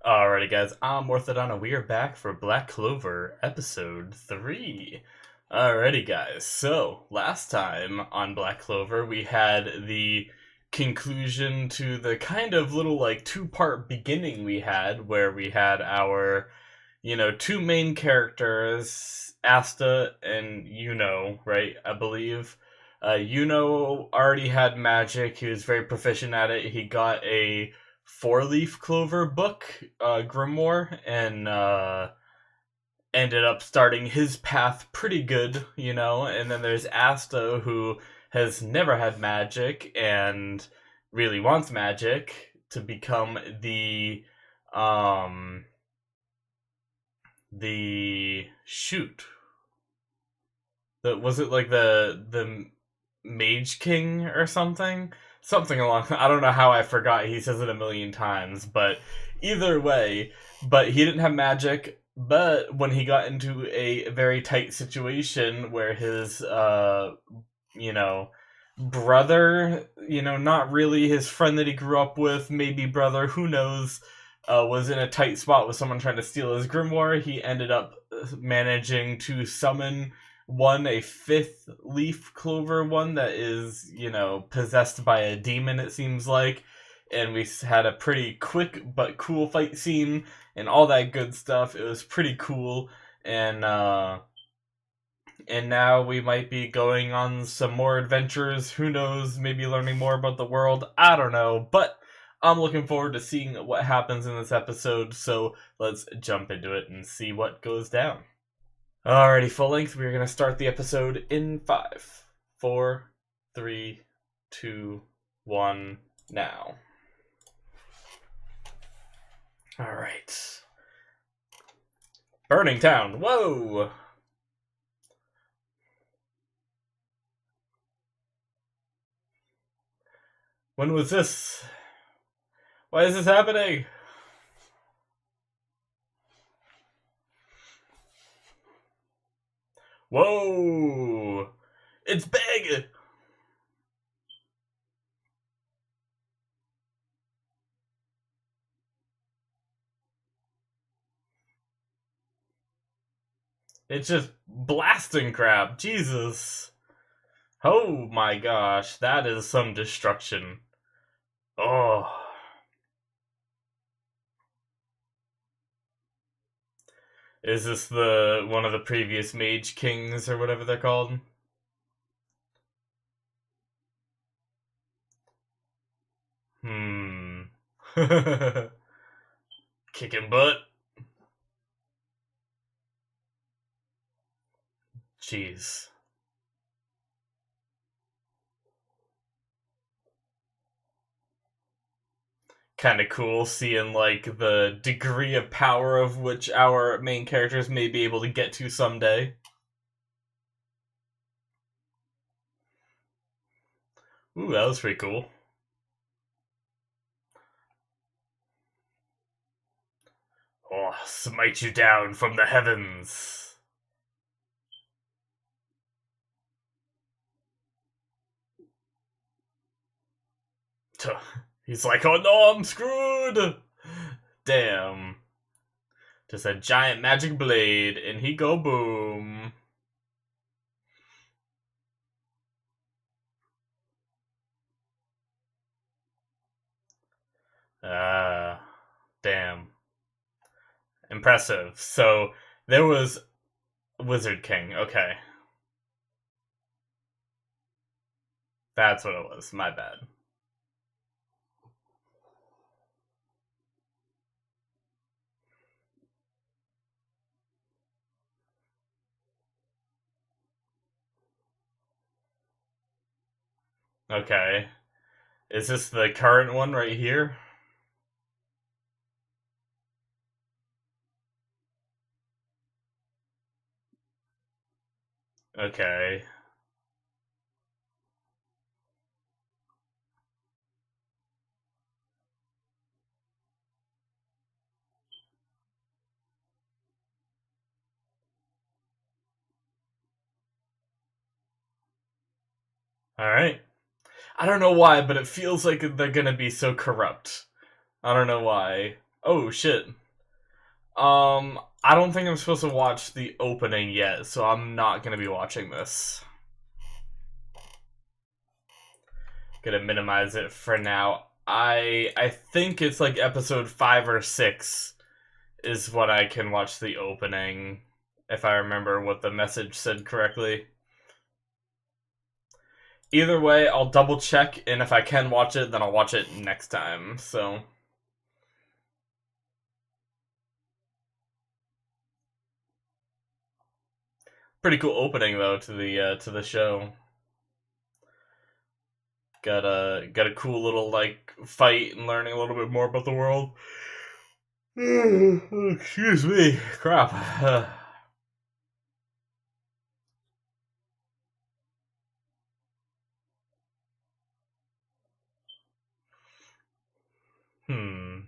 Alrighty, guys, I'm Morthadon, and we are back for Black Clover episode 3. Alrighty, guys, so last time on Black Clover, we had the conclusion to the kind of little, two-part beginning we had, where we had our, two main characters, Asta and Yuno, right, I believe. Yuno already had magic, he was very proficient at it, he got a four-leaf clover book, grimoire, and ended up starting his path pretty good, and then there's Asta, who has never had magic and really wants magic to become um the shoot was it like the Mage King or something? Something along. I don't know how I forgot. He says it a million times, but either way, but he didn't have magic. But when he got into a very tight situation where his, you know, brother, not really his friend that he grew up with, maybe brother, who knows, was in a tight spot with someone trying to steal his grimoire, he ended up managing to summon a fifth leaf clover one that is, possessed by a demon, it seems like. And we had a pretty quick but cool fight scene and all that good stuff. It was pretty cool. And now we might be going on some more adventures. Who knows? Maybe learning more about the world. I don't know. But I'm looking forward to seeing what happens in this episode. So let's jump into it and see what goes down. Alrighty, full length. We're going to start the episode in 5, 4, 3, 2, 1, now. Alright. Burning Town. Whoa! When was this? Why is this happening? Whoa! It's big! It's just blasting crap. Jesus. Oh my gosh, that is some destruction. Oh. Is this one of the previous Mage Kings or whatever they're called? Kicking butt. Jeez. Kind of cool seeing the degree of power of which our main characters may be able to get to someday. Ooh, that was pretty cool. Oh, smite you down from the heavens. He's like, oh no, I'm screwed! Damn. Just a giant magic blade, and he go boom. Damn. Impressive. So, there was Wizard King, okay. That's what it was, my bad. Okay. Is this the current one right here? Okay. Alright. I don't know why, but it feels like they're gonna be so corrupt. I don't know why. Oh shit. I don't think I'm supposed to watch the opening yet, so I'm not gonna be watching this. Gonna minimize it for now. I think it's like episode 5 or 6 is what I can watch the opening, if I remember what the message said correctly. Either way, I'll double check, and if I can watch it, then I'll watch it next time. So pretty cool opening though to the show. Got a cool little like fight and learning a little bit more about the world. Excuse me, crap. Hmm.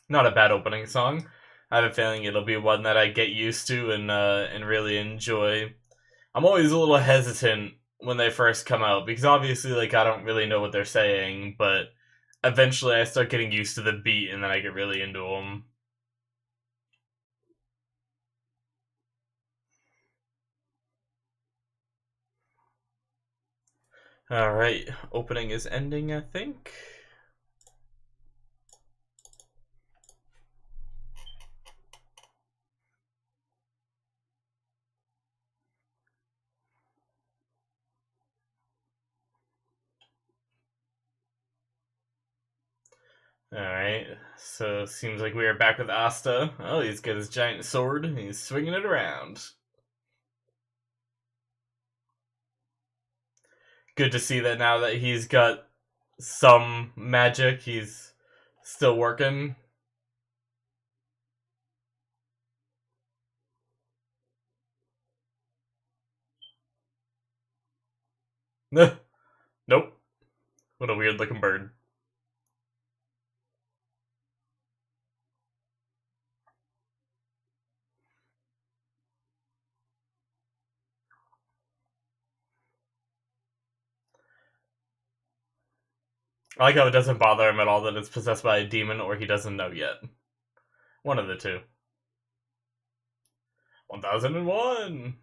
Not a bad opening song. I have a feeling it'll be one that I get used to and really enjoy. I'm always a little hesitant when they first come out because obviously like I don't really know what they're saying, but eventually I start getting used to the beat and then I get really into them. All right, opening is ending, I think. Alright, so seems like we are back with Asta. Oh, he's got his giant sword and he's swinging it around. Good to see that now that he's got some magic, he's still working. Nope. What a weird looking bird. I like how it doesn't bother him at all that it's possessed by a demon or he doesn't know yet. One of the two. 1001!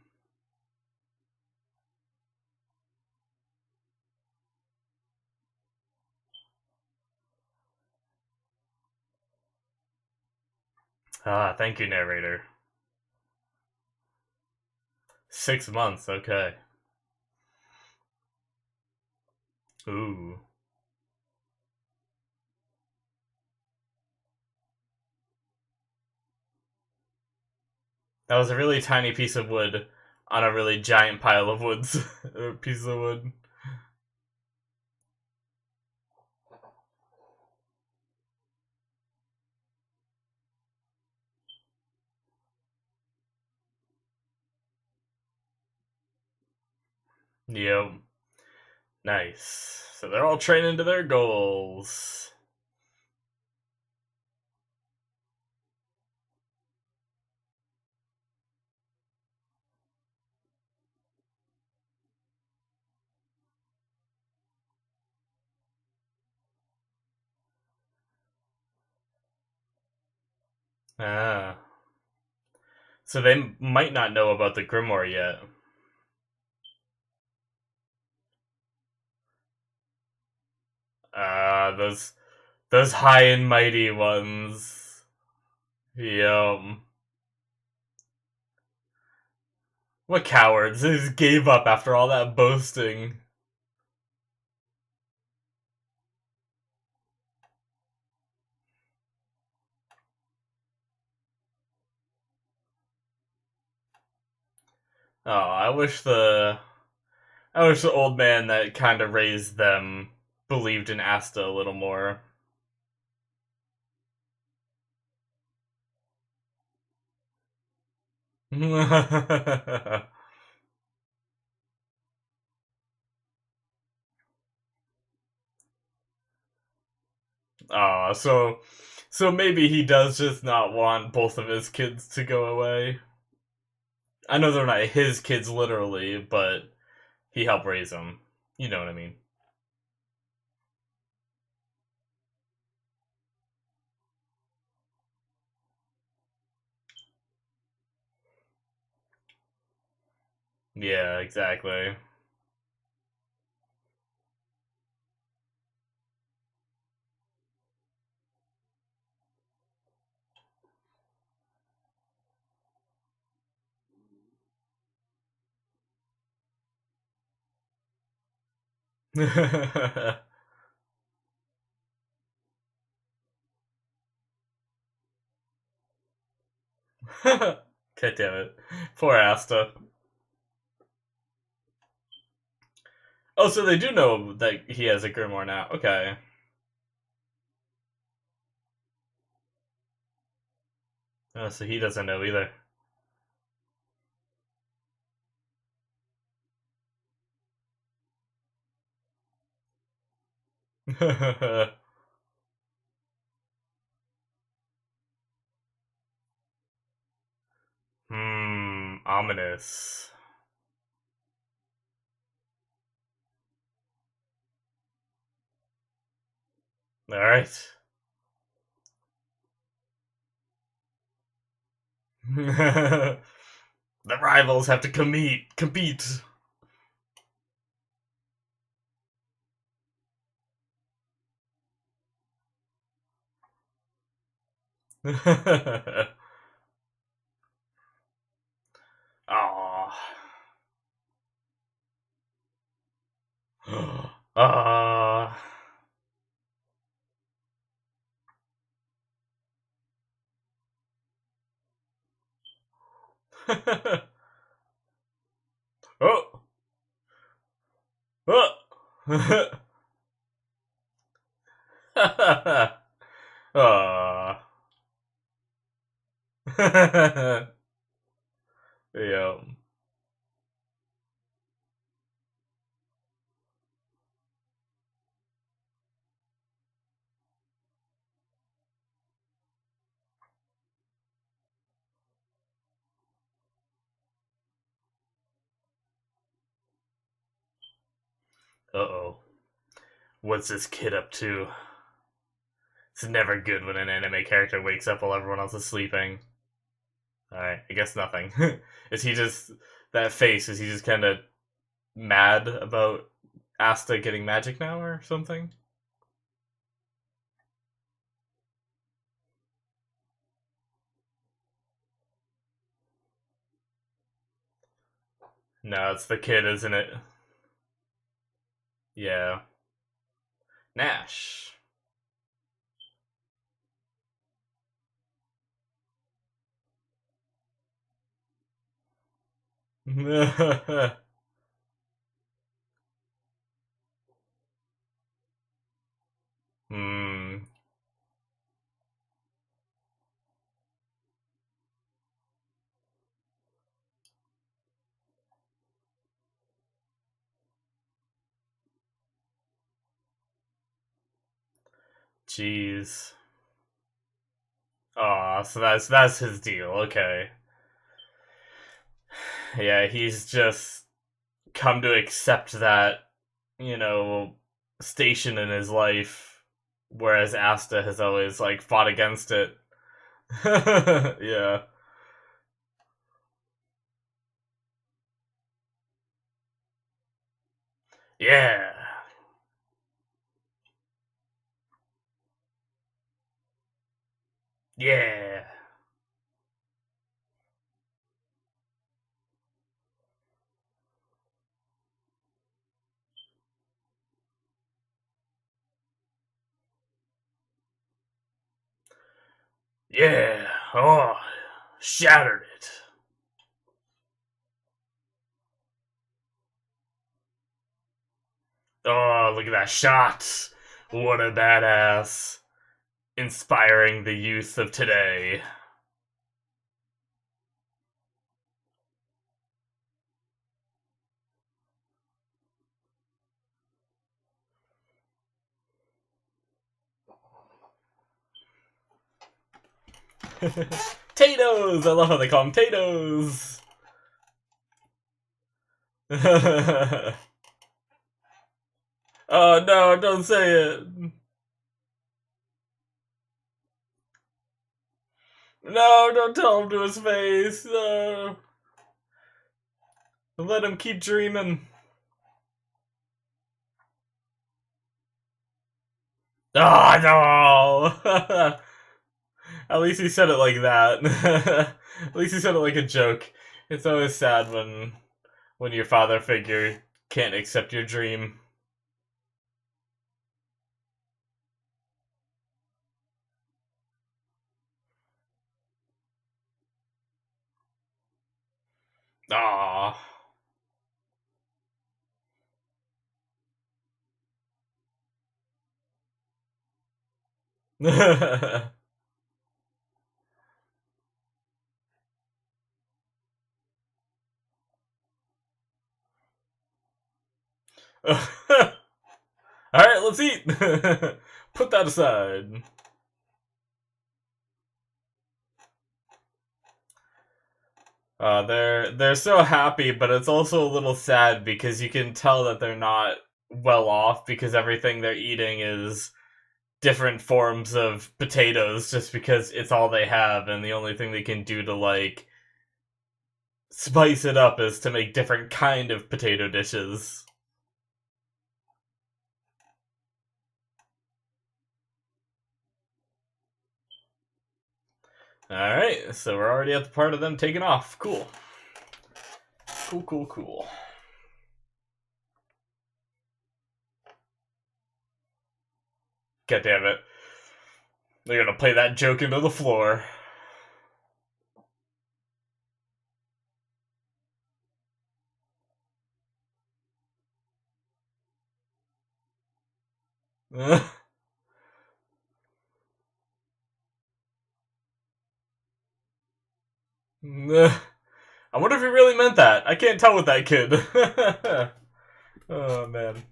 Ah, thank you, narrator. 6 months, okay. Ooh. That was a really tiny piece of wood on a really giant pile of woods. Piece of wood. Yep. Nice. So they're all training to their goals. Ah. So they might not know about the Grimoire yet. Ah, those high and mighty ones. Yum. What cowards. They just gave up after all that boasting. Oh, I wish the old man that kind of raised them believed in Asta a little more. So maybe he does just not want both of his kids to go away. I know they're not his kids literally, but he helped raise them. You know what I mean? Yeah, exactly. God damn it. Poor Asta. Oh, so they do know that he has a grimoire now. Okay. Oh, so he doesn't know either. Ominous. Alright. The rivals have to compete. Aww. Ah. Oh. Oh. Aww. Yeah. Uh-oh. What's this kid up to? It's never good when an anime character wakes up while everyone else is sleeping. Alright, I guess nothing. Is he just... That face, is he just kind of mad about Asta getting magic now or something? No, it's the kid, isn't it? Yeah. Nash. Hmm. Jeez. Aw, so that's his deal. Okay. Yeah, he's just come to accept that, you know, station in his life, whereas Asta has always like fought against it. Yeah. Yeah. Yeah. Yeah. Oh, shattered it. Oh, look at that shot. What a badass. Inspiring the youth of today. Tatoes! I love how they call them Tatoes! Oh no, don't say it. No, don't tell him to his face. No. Let him keep dreaming. Oh no! At least he said it like that. At least he said it like a joke. It's always sad when your father figure can't accept your dream. Ah. Alright, let's eat! Put that aside. They're so happy, but it's also a little sad because you can tell that they're not well off because everything they're eating is different forms of potatoes just because it's all they have and the only thing they can do to like spice it up is to make different kind of potato dishes. Alright, so we're already at the part of them taking off. Cool. Cool, cool, cool. God damn it. They're gonna play that joke into the floor. I wonder if he really meant that. I can't tell with that kid. Oh, man.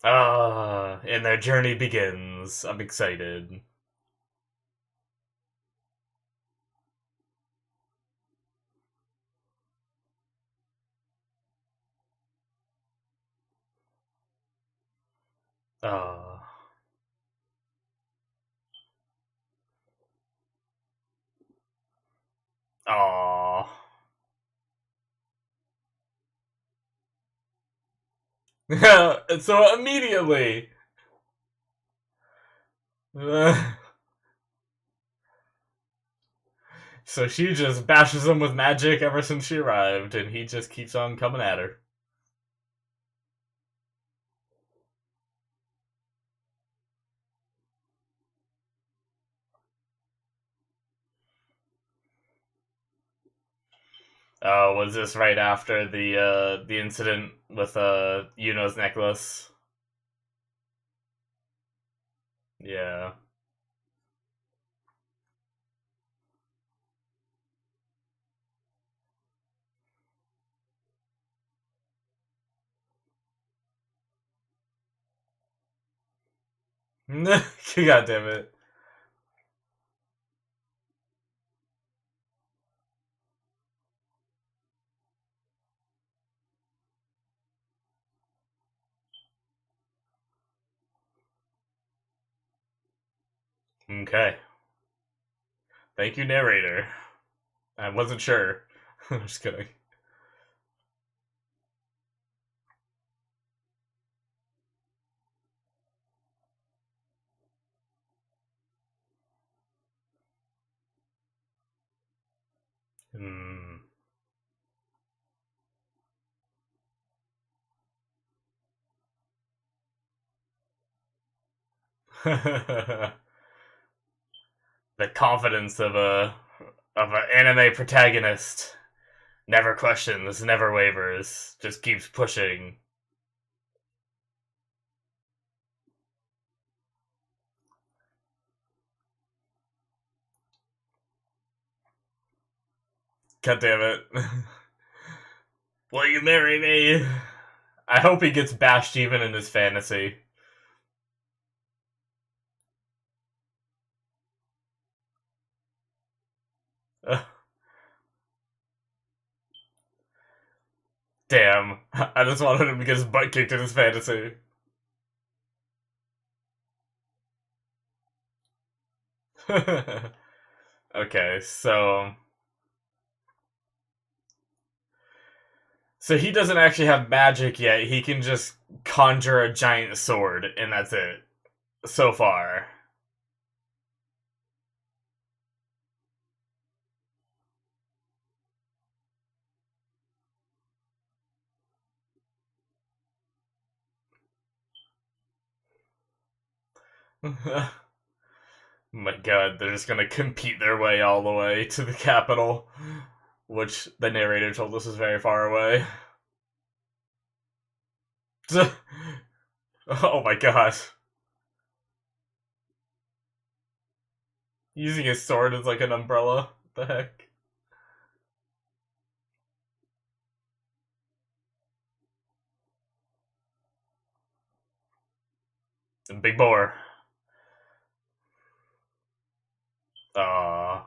Ah, and their journey begins. I'm excited. Ah, ah. So immediately. So she just bashes him with magic ever since she arrived, and he just keeps on coming at her. Oh, was this right after the incident with Yuno's necklace? Yeah. God damn it. Okay. Thank you, narrator. I wasn't sure. I'm just kidding. Hmm. The confidence of an anime protagonist never questions, never wavers, just keeps pushing. God damn it. Will you marry me? I hope he gets bashed even in his fantasy. Damn. I just wanted him to get his butt kicked in his fantasy. Okay, so he doesn't actually have magic yet. He can just conjure a giant sword, and that's it. So far. My god, they're just gonna compete their way all the way to the capital, which the narrator told us is very far away. Oh my god. Using his sword as like an umbrella. What the heck? And Big Boar. Aww.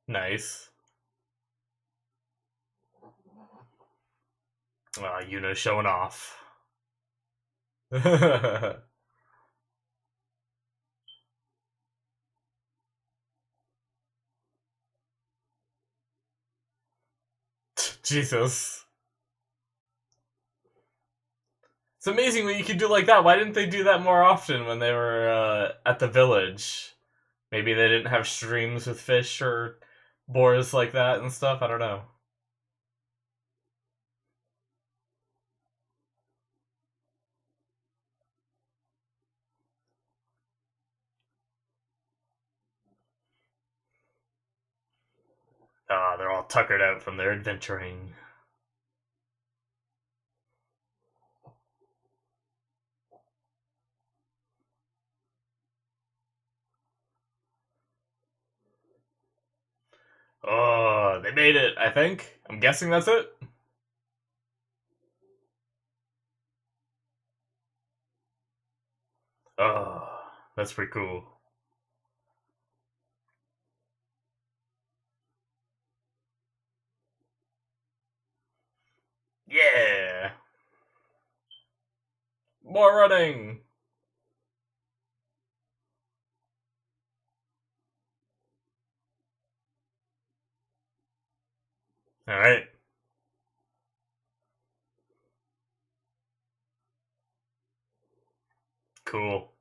Nice. Yuna showing off. Jesus. It's amazing what you can do like that. Why didn't they do that more often when they were at the village? Maybe they didn't have streams with fish or boars like that and stuff. I don't know. They're all tuckered out from their adventuring. Oh, they made it, I think. I'm guessing that's it. Oh, that's pretty cool. Yeah. More running. Alright, cool.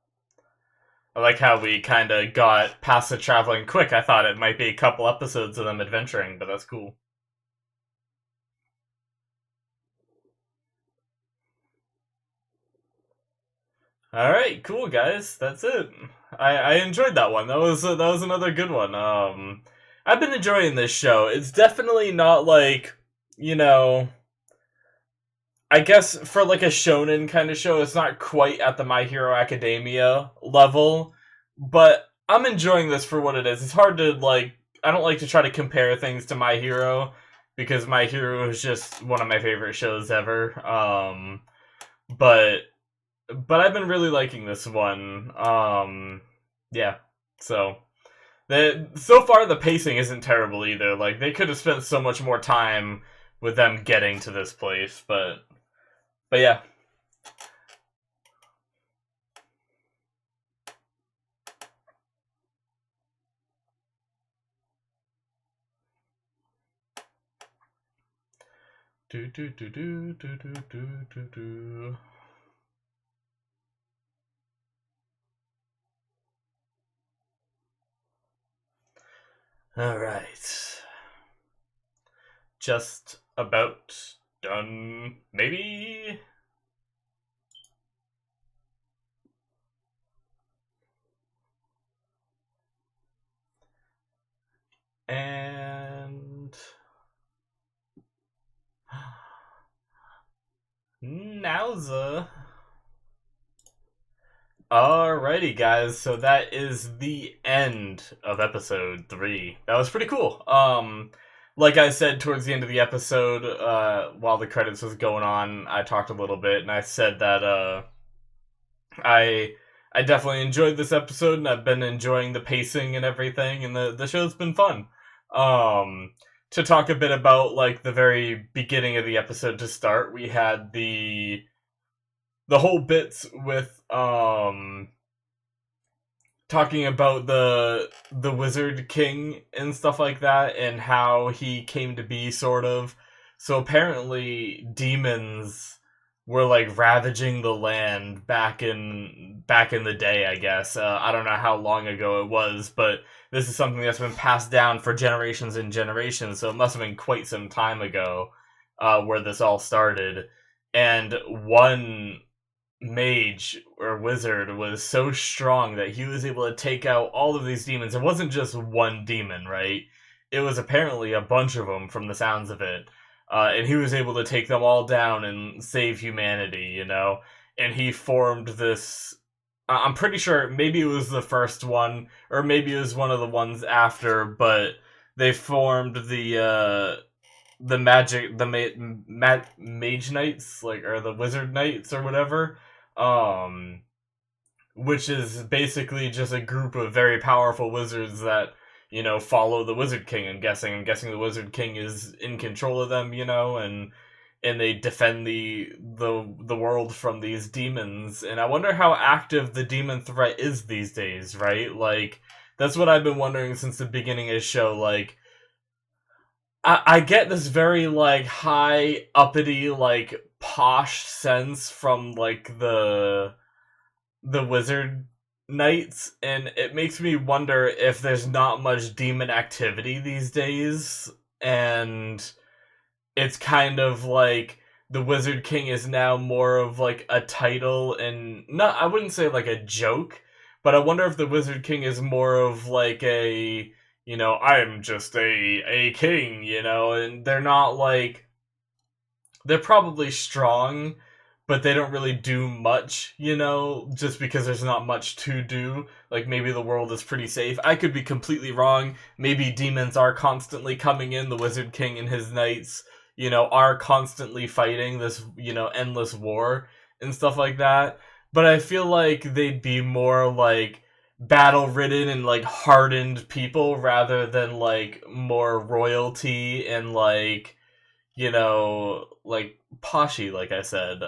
I like how we kind of got past the traveling quick. I thought it might be a couple episodes of them adventuring, but that's cool. All right, cool guys. That's it. I enjoyed that one. That was another good one. I've been enjoying this show. It's definitely not like, you know, I guess for like a shonen kind of show, it's not quite at the My Hero Academia level, but I'm enjoying this for what it is. It's hard to like. I don't like to try to compare things to My Hero because My Hero is just one of my favorite shows ever. But I've been really liking this one. Yeah. So so far the pacing isn't terrible either. Like they could have spent so much more time with them getting to this place, but yeah. Do do do do do do do do do. All right. Just about done, maybe. And Nowza. Alrighty, guys. So that is the end of episode 3. That was pretty cool. like I said towards the end of the episode, while the credits was going on, I talked a little bit, and I said that I I definitely enjoyed this episode, and I've been enjoying the pacing and everything, and the show's been fun. Um, to talk a bit about like the very beginning of the episode to start, we had the whole bits with talking about the Wizard King and stuff like that, and how he came to be, sort of. So apparently, demons were like ravaging the land back in the day. I guess I don't know how long ago it was, but this is something that's been passed down for generations and generations. So it must have been quite some time ago where this all started. And one mage or wizard was so strong that he was able to take out all of these demons. It wasn't just one demon, right? It was apparently a bunch of them from the sounds of it. And he was able to take them all down and save humanity, you know? And he formed this. I'm pretty sure maybe it was the first one, or maybe it was one of the ones after, but they formed the magic, mage knights, like, or the wizard knights or whatever, um, which is basically just a group of very powerful wizards that, you know, follow the Wizard King. I'm guessing the Wizard King is in control of them, you know, and they defend the world from these demons. And I wonder how active the demon threat is these days, right? Like, that's what I've been wondering since the beginning of the show. Like, I get this very like high uppity, like posh sense from like the wizard knights, and it makes me wonder if there's not much demon activity these days, and it's kind of like the Wizard King is now more of like a title, and not, I wouldn't say like a joke, but I wonder if the Wizard King is more of like a, you know, I'm just a king, you know, and they're not like, they're probably strong, but they don't really do much, you know, just because there's not much to do. Like, maybe the world is pretty safe. I could be completely wrong. Maybe demons are constantly coming in. The Wizard King and his knights, you know, are constantly fighting this, you know, endless war and stuff like that. But I feel like they'd be more like battle ridden and like hardened people rather than like more royalty and like, you know, like poshy, like I said.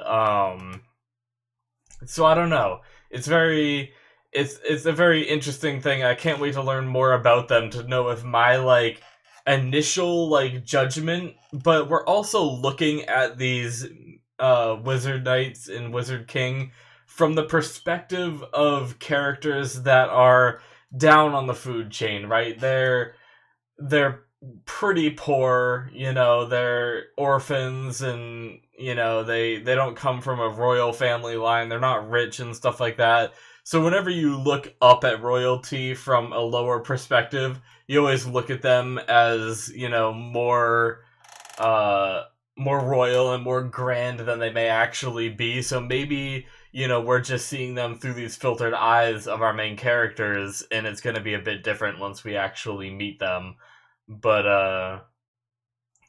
So I don't know. It's very, it's a very interesting thing. I can't wait to learn more about them to know if my like initial like judgment. But we're also looking at these wizard knights and wizard king from the perspective of characters that are down on the food chain, right? They're pretty poor, you know, they're orphans, and you know, they don't come from a royal family line, they're not rich and stuff like that. So whenever you look up at royalty from a lower perspective, you always look at them as, you know, uh more royal and more grand than they may actually be. So maybe, you know, we're just seeing them through these filtered eyes of our main characters, and it's going to be a bit different once we actually meet them. But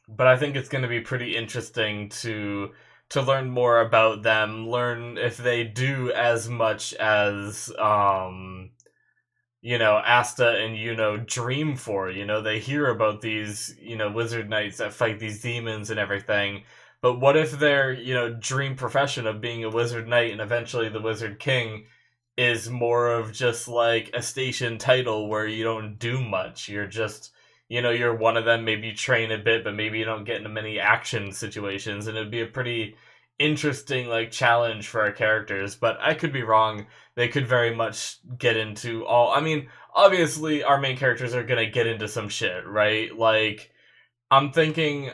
but I think it's going to be pretty interesting to learn more about them, learn if they do as much as you know, Asta and, you know, dream for. You know, they hear about these, you know, wizard knights that fight these demons and everything. But what if their, you know, dream profession of being a wizard knight and eventually the wizard king is more of just like a station title where you don't do much. You're just, you know, you're one of them, maybe you train a bit, but maybe you don't get into many action situations, and it'd be a pretty interesting like challenge for our characters. But I could be wrong. They could very much get into all, I mean, obviously our main characters are gonna get into some shit, right? Like, I'm thinking,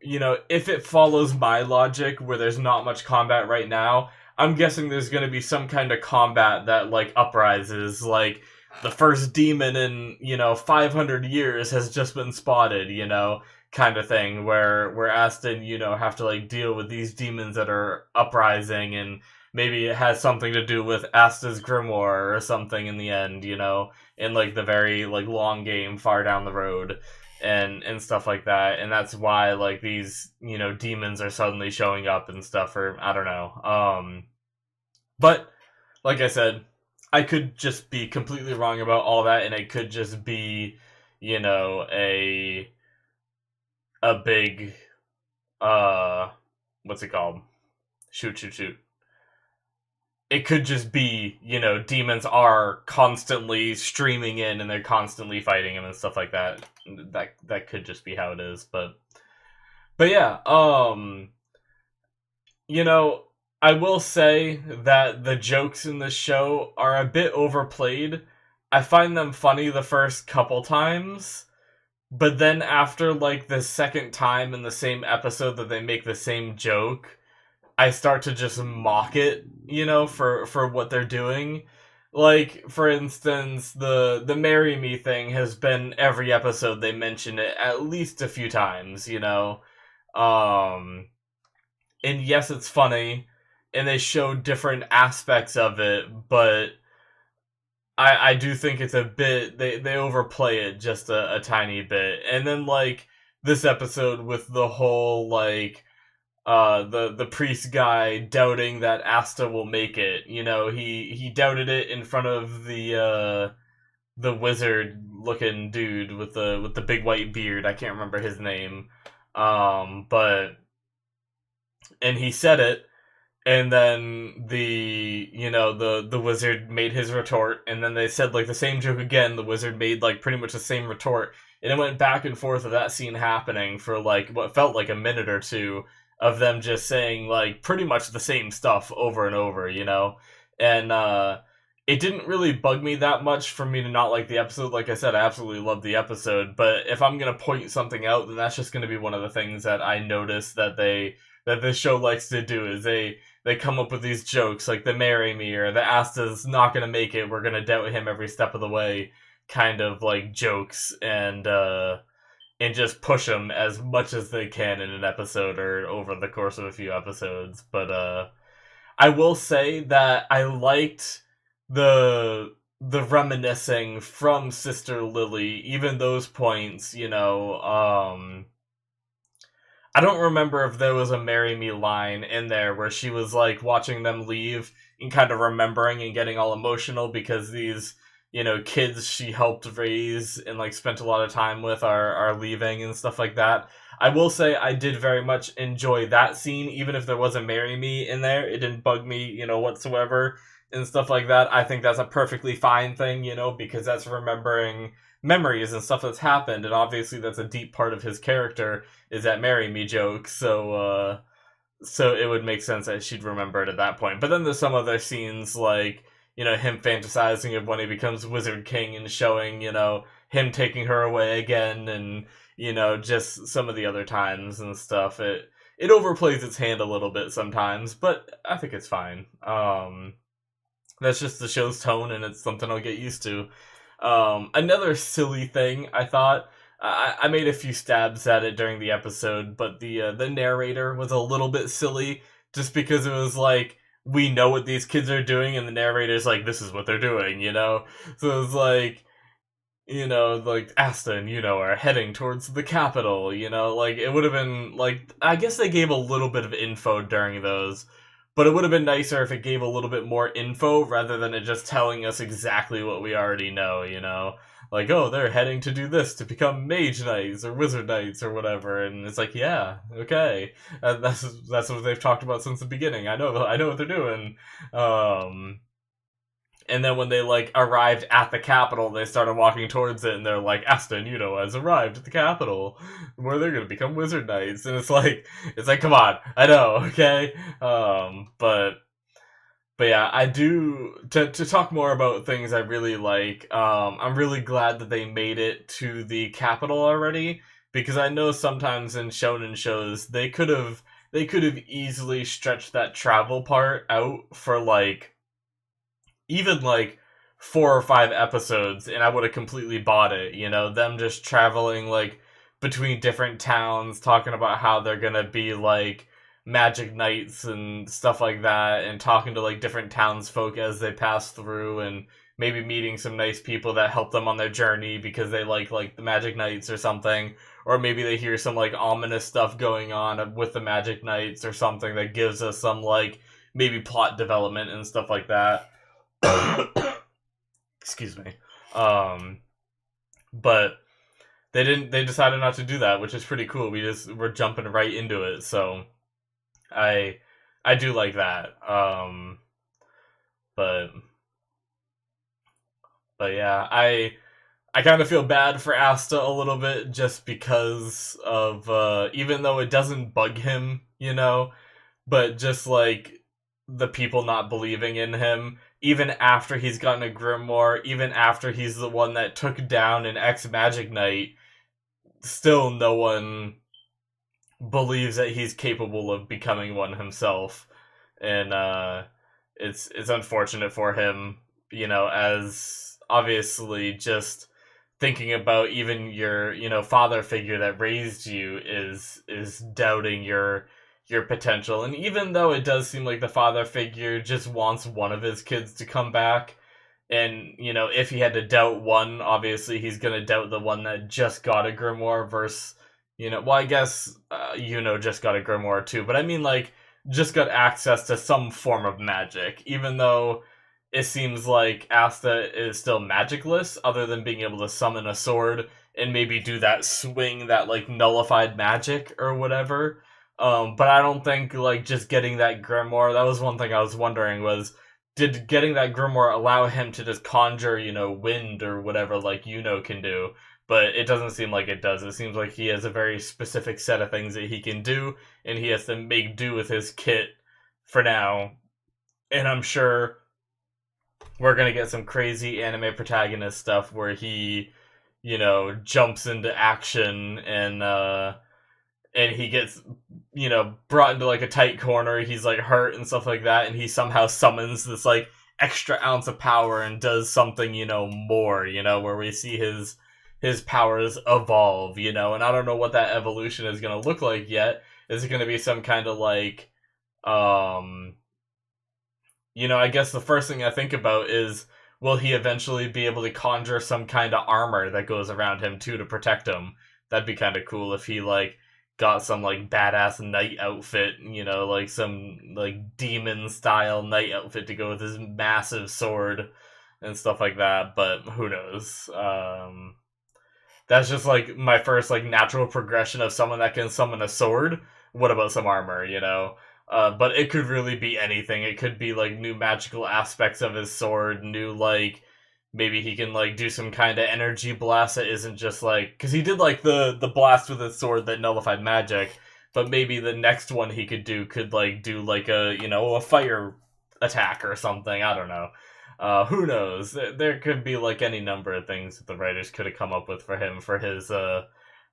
you know, if it follows my logic where there's not much combat right now, I'm guessing there's going to be some kind of combat that, like, uprises, like, the first demon in, you know, 500 years has just been spotted, you know, kind of thing, where Aston, you know, have to, like, deal with these demons that are uprising, and maybe it has something to do with Asta's grimoire or something in the end, you know, in, like, the very, like, long game far down the road. and stuff like that, and that's why like these demons are suddenly showing up and stuff, or I don't know. But like I said, I could just be completely wrong about all that, and it could just be a big what's it called? Shoot. It could just be, demons are constantly streaming in and they're constantly fighting him and stuff like that. That could just be how it is, but yeah, you know, I will say that the jokes in this show are a bit overplayed. I find them funny the first couple times, but then after like the second time in the same episode that they make the same joke, I start to just mock it, for what they're doing. Like, for instance, the Marry Me thing has been every episode they mention it at least a few times, Um, and yes, it's funny, and they show different aspects of it, but I do think it's a bit, they overplay it just a tiny bit. And then, like, this episode with the whole, like, the priest guy doubting that Asta will make it. He doubted it in front of the wizard looking dude with the big white beard. I can't remember his name. But and he said it, and then the wizard made his retort, and then they said like the same joke again. The wizard made like pretty much the same retort, and it went back and forth of that scene happening for like what felt like a minute or two of them just saying like pretty much the same stuff over and over, and it didn't really bug me that much for me to not like the episode. Like I said, I absolutely loved the episode, but if I'm gonna point something out, then that's just gonna be one of the things that I noticed that this show likes to do is they come up with these jokes like the Marry Me or the Asta's not gonna make it, we're gonna doubt him every step of the way kind of like jokes, and just push them as much as they can in an episode or over the course of a few episodes. But I will say that I liked the reminiscing from Sister Lily, even those points, I don't remember if there was a Marry Me line in there where she was like watching them leave and kind of remembering and getting all emotional because these, kids she helped raise and like spent a lot of time with are leaving and stuff like that. I will say I did very much enjoy that scene, even if there was a Marry Me in there. It didn't bug me, whatsoever and stuff like that. I think that's a perfectly fine thing, because that's remembering memories and stuff that's happened, and obviously that's a deep part of his character is that Marry Me joke, so it would make sense that she'd remember it at that point. But then there's some other scenes like, him fantasizing of when he becomes Wizard King and showing, him taking her away again, and, just some of the other times and stuff. It overplays its hand a little bit sometimes, but I think it's fine. That's just the show's tone, and it's something I'll get used to. Another silly thing I thought, I made a few stabs at it during the episode, but the narrator was a little bit silly, just because it was like, we know what these kids are doing, and the narrator's like, this is what they're doing, So it was like, like Asta and are heading towards the capital, like it would have been like, I guess they gave a little bit of info during those, but it would have been nicer if it gave a little bit more info rather than it just telling us exactly what we already know. Like, oh, they're heading to do this to become mage knights or wizard knights or whatever, and it's like, yeah, okay, that's what they've talked about since the beginning. I know what they're doing. And then when they like arrived at the capital, they started walking towards it, and they're like, Asta and has arrived at the capital, where they're gonna become wizard knights, and it's like, come on, I know, okay, but yeah, I do to talk more about things I really like. I'm really glad that they made it to the capital already, because I know sometimes in shonen shows they could have easily stretched that travel part out for like even like 4 or 5 episodes, and I would have completely bought it. Them just traveling like between different towns, talking about how they're gonna be like magic knights and stuff like that, and talking to like different townsfolk as they pass through, and maybe meeting some nice people that help them on their journey because they like the Magic Knights or something, or maybe they hear some like ominous stuff going on with the Magic Knights or something that gives us some like maybe plot development and stuff like that. Excuse me. But they didn't. They decided not to do that, which is pretty cool. We're jumping right into it, so I I do like that. But yeah, I kind of feel bad for Asta a little bit just because of even though it doesn't bug him, but just like the people not believing in him, even after he's gotten a grimoire, even after he's the one that took down an ex Magic Knight, still no one believes that he's capable of becoming one himself, and it's unfortunate for him, as obviously just thinking about even your father figure that raised you is doubting your potential. And even though it does seem like the father figure just wants one of his kids to come back, and if he had to doubt one, obviously he's gonna doubt the one that just got a grimoire versus well, I guess just got a grimoire too, but I mean like just got access to some form of magic, even though it seems like Asta is still magicless, other than being able to summon a sword and maybe do that swing, that like nullified magic or whatever. But I don't think like just getting that grimoire. That was one thing I was wondering was, did getting that grimoire allow him to just conjure, wind or whatever like can do? But it doesn't seem like it does. It seems like he has a very specific set of things that he can do, and he has to make do with his kit for now. And I'm sure we're gonna get some crazy anime protagonist stuff where he, jumps into action and he gets, brought into like a tight corner. He's like hurt and stuff like that, and he somehow summons this like extra ounce of power and does something, more, where we see his powers evolve, and I don't know what that evolution is gonna look like yet. Is it gonna be some kind of like, I guess the first thing I think about is, will he eventually be able to conjure some kind of armor that goes around him too to protect him? That'd be kind of cool if he like got some like badass knight outfit, like some like demon style knight outfit to go with his massive sword and stuff like that. But who knows? That's just like my first like natural progression of someone that can summon a sword. What about some armor, but it could really be anything. It could be like new magical aspects of his sword, new like maybe he can like do some kind of energy blast that isn't just like, because he did like the blast with his sword that nullified magic, but maybe the next one he could do like a a fire attack or something. I don't know. Who knows? There could be like any number of things that the writers could have come up with for him for his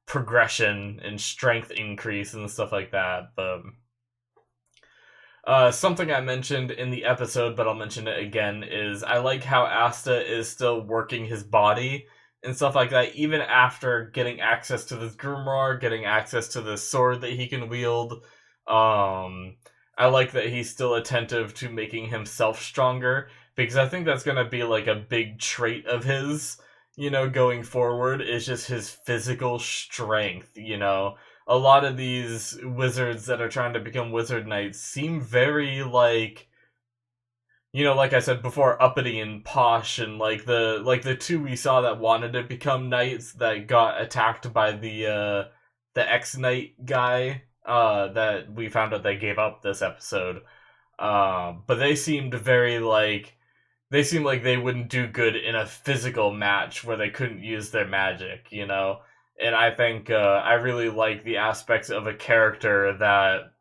progression and strength increase and stuff like that. But something I mentioned in the episode, but I'll mention it again, is I like how Asta is still working his body and stuff like that, even after getting access to this grimoire, getting access to this sword that he can wield. I like that he's still attentive to making himself stronger, because I think that's going to be like a big trait of his, going forward, is just his physical strength, A lot of these wizards that are trying to become wizard knights seem very like, like I said before, uppity and posh, and like the two we saw that wanted to become knights that got attacked by the ex-knight guy, that we found out they gave up this episode. But they seemed very like, they seemed like they wouldn't do good in a physical match where they couldn't use their magic, And I think I really like the aspects of a character that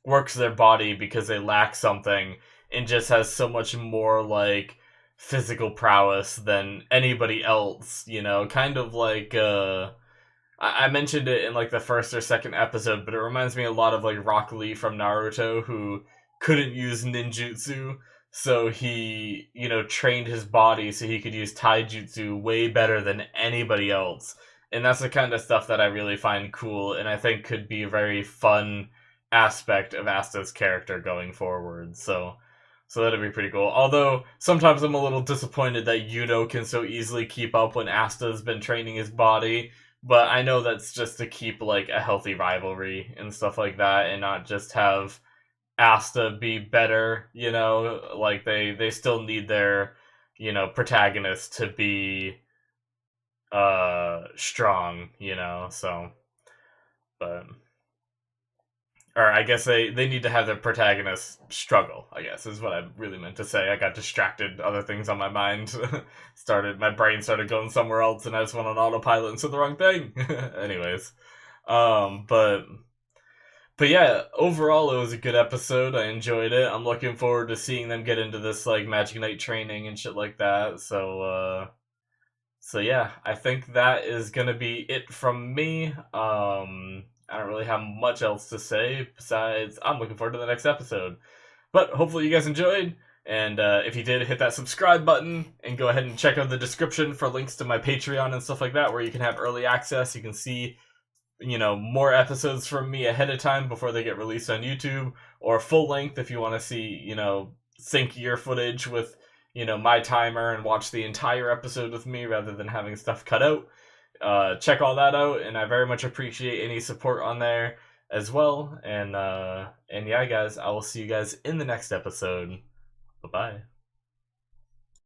works their body because they lack something and just has so much more like physical prowess than anybody else, kind of like I mentioned it in like the first or second episode, but it reminds me a lot of like Rock Lee from Naruto, who couldn't use ninjutsu, so he, trained his body so he could use taijutsu way better than anybody else. And that's the kind of stuff that I really find cool, and I think could be a very fun aspect of Asta's character going forward. So, So that'd be pretty cool. Although sometimes I'm a little disappointed that Yuno can so easily keep up when Asta's been training his body. But I know that's just to keep like a healthy rivalry and stuff like that, and not just have Asta be better. Like they still need their protagonist to be strong. So but or I guess they need to have their protagonist struggle, I guess, is what I really meant to say. I got distracted, other things on my mind. My brain started going somewhere else, and I just went on autopilot and said the wrong thing. Anyways. But yeah, overall it was a good episode. I enjoyed it. I'm looking forward to seeing them get into this like Magic Knight training and shit like that. So yeah, I think that is gonna be it from me. I don't really have much else to say besides I'm looking forward to the next episode. But hopefully you guys enjoyed, and if you did, hit that subscribe button and go ahead and check out the description for links to my Patreon and stuff like that, where you can have early access. You can see more episodes from me ahead of time before they get released on YouTube, or full length if you want to see sync year footage with my timer and watch the entire episode with me rather than having stuff cut out. Check all that out, and I very much appreciate any support on there as well. And yeah, guys, I will see you guys in the next episode. Bye bye.